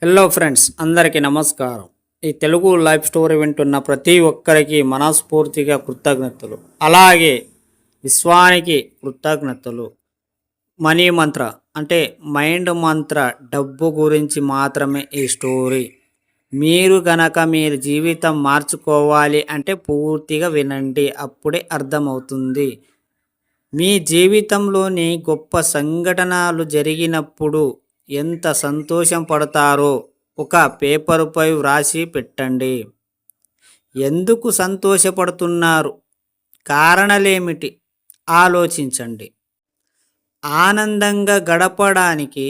Hello friends, అందరికీ నమస్కారం. ఈ తెలుగు లైఫ్ స్టోరీ వింటున్న ప్రతి ఒక్కరికి మనస్ఫూర్తిగా కృతజ్ఞతలు. అలాగే విశ్వానికి కృతజ్ఞతలు. మనీ మంత్ర అంటే మైండ్ మంత్ర, డబ్బు గురించి మాత్రమే ఈ స్టోరీ. మీరు గనక మీరు జీవితం మార్చుకోవాలి అంటే పూర్తిగా వినండి, అప్పుడే అర్థమవుతుంది. మీ జీవితంలోని గొప్ప సంఘటనలు జరిగినప్పుడు ఎంత సంతోషం పడతారో ఒక పేపరుపై వ్రాసి పెట్టండి. ఎందుకు సంతోషపడుతున్నారు, కారణాలేమిటి ఆలోచించండి. ఆనందంగా గడపడానికి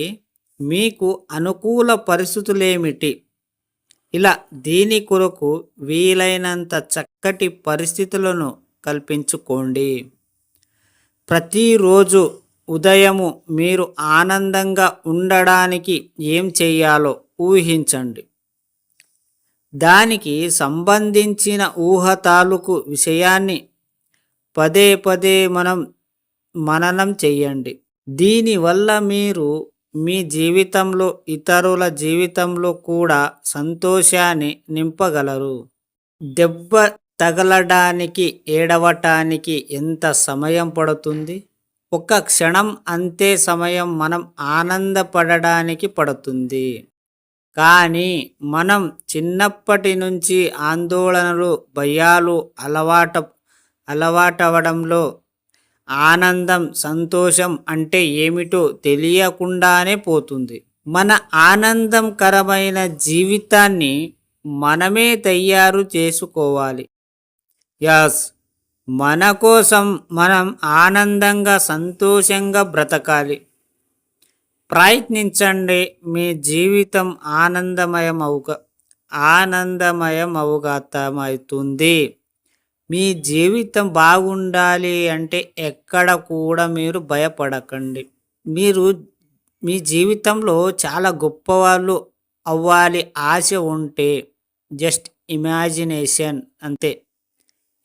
మీకు అనుకూల పరిస్థితులేమిటి, ఇలా దీని కొరకు వీలైనంత చక్కటి పరిస్థితులను కల్పించుకోండి. ప్రతిరోజు ఉదయము మీరు ఆనందంగా ఉండడానికి ఏం చేయాలో ఊహించండి. దానికి సంబంధించిన ఊహ తాలూకు విషయాన్ని పదే పదే మననం చెయ్యండి. దీనివల్ల మీరు మీ జీవితంలో, ఇతరుల జీవితంలో కూడా సంతోషాన్ని నింపగలరు. దెబ్బ తగలడానికి, ఏడవటానికి ఎంత సమయం పడుతుంది? ఒక క్షణం, అంతే సమయం మనం ఆనందపడడానికి పడుతుంది. కానీ మనం చిన్నప్పటి నుంచి ఆందోళనలు, భయాలు అలవాటవడంలో ఆనందం, సంతోషం అంటే ఏమిటో తెలియకుండానే పోతుంది. మన ఆనందకరమైన జీవితాన్ని మనమే తయారు చేసుకోవాలి. యాస్, మన కోసం మనం ఆనందంగా, సంతోషంగా బ్రతకాలి. ప్రయత్నించండి. మీ జీవితం ఆనందమయమవుతుంది. మీ జీవితం బాగుండాలి అంటే ఎక్కడ కూడా మీరు భయపడకండి. మీ జీవితంలో చాలా గొప్పవాళ్ళు అవ్వాలి ఆశ ఉంటే జస్ట్ ఇమాజినేషన్ అంతే.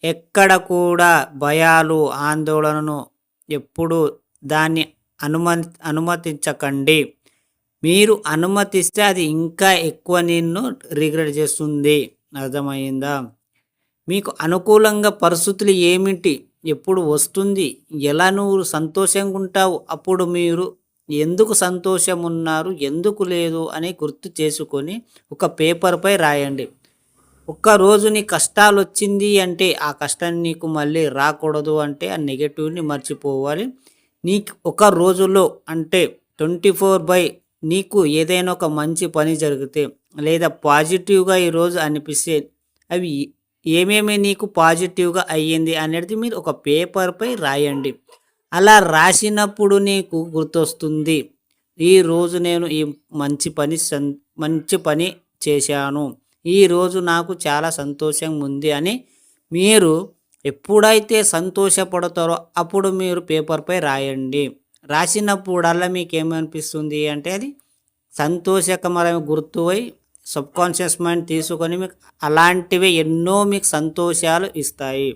ఎక్కడ కూడా భయాలు, ఆందోళనను ఎప్పుడు దాన్ని అనుమతించకండి. మీరు అనుమతిస్తే అది ఇంకా ఎక్కువ నిన్ను రిగ్రెట్ చేస్తుంది. అర్థమైందా? మీకు అనుకూలంగా పరిస్థితులు ఏమిటి, ఎప్పుడు వస్తుంది, ఎలా నువ్వు సంతోషంగా ఉంటావు, అప్పుడు మీరు ఎందుకు సంతోషం ఉన్నారు, ఎందుకు లేదు అని గుర్తు చేసుకొని ఒక పేపర్పై రాయండి. ఒక్కరోజు నీ కష్టాలు వచ్చింది అంటే ఆ కష్టాన్ని నీకు మళ్ళీ రాకూడదు అంటే ఆ నెగటివ్ని మర్చిపోవాలి. నీకు ఒక రోజులో అంటే 24/7 నీకు ఏదైనా ఒక మంచి పని జరిగితే లేదా పాజిటివ్గా ఈరోజు అనిపిస్తే అవి ఏమేమి నీకు పాజిటివ్గా అయ్యింది అనేది మీరు ఒక పేపర్పై రాయండి. అలా రాసినప్పుడు నీకు గుర్తొస్తుంది, ఈరోజు నేను ఈ మంచి పని చేశాను, ఈరోజు నాకు చాలా సంతోషంగా ఉంది అని మీరు ఎప్పుడైతే సంతోషపడతారో అప్పుడు మీరు పేపర్పై రాయండి. రాసినప్పుడల్లా మీకు ఏమనిపిస్తుంది అంటే అది సంతోషకరమైన గుర్తువై సబ్కాన్షియస్ మైండ్ తీసుకొని మీకు అలాంటివి ఎన్నో మీకు సంతోషాలు ఇస్తాయి.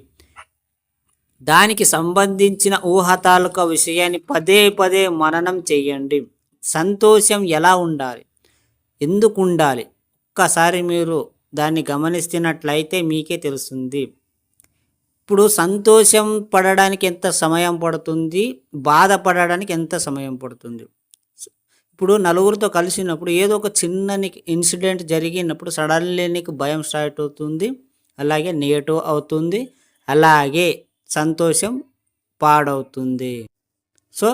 దానికి సంబంధించిన ఊహతాలక విషయాన్ని పదే పదే మననం చేయండి. సంతోషం ఎలా ఉండాలి, ఎందుకు ఉండాలి, ఒక్కసారి మీరు దాన్ని గమనిస్తున్నట్లయితే మీకే తెలుస్తుంది. ఇప్పుడు సంతోషం పడడానికి ఎంత సమయం పడుతుంది, బాధపడడానికి ఎంత సమయం పడుతుంది. ఇప్పుడు నలుగురితో కలిసినప్పుడు ఏదో ఒక చిన్న ఇన్సిడెంట్ జరిగినప్పుడు సడన్లీ నీకు భయం స్టార్ట్ అవుతుంది, అలాగే నెగటివ్ అవుతుంది, అలాగే సంతోషం పాడవుతుంది. సో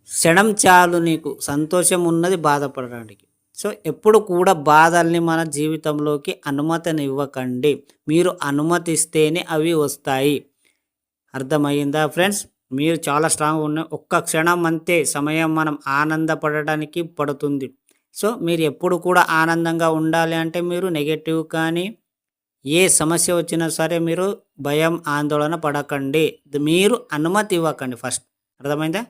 క్షణం చాలు నీకు సంతోషం ఉన్నది బాధపడడానికి. సో ఎప్పుడు కూడా బాధల్ని మన జీవితంలోకి అనుమతిని ఇవ్వకండి. మీరు అనుమతిస్తేనే అవి వస్తాయి. అర్థమయ్యిందా ఫ్రెండ్స్? మీరు చాలా స్ట్రాంగ్ ఉన్న ఒక్క క్షణం అంతే సమయం మనం ఆనందపడడానికి పడుతుంది. సో మీరు ఎప్పుడు కూడా ఆనందంగా ఉండాలి అంటే మీరు నెగటివ్ కానీ ఏ సమస్య వచ్చినా సరే మీరు భయం, ఆందోళన పడకండి. మీరు అనుమతి ఇవ్వకండి ఫస్ట్. అర్థమైందా?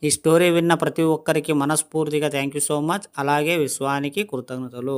ఈ స్టోరీ విన్న ప్రతి ఒక్కరికి మనస్ఫూర్తిగా థ్యాంక్ యూ సో మచ్. అలాగే విశ్వానికి కృతజ్ఞతలు.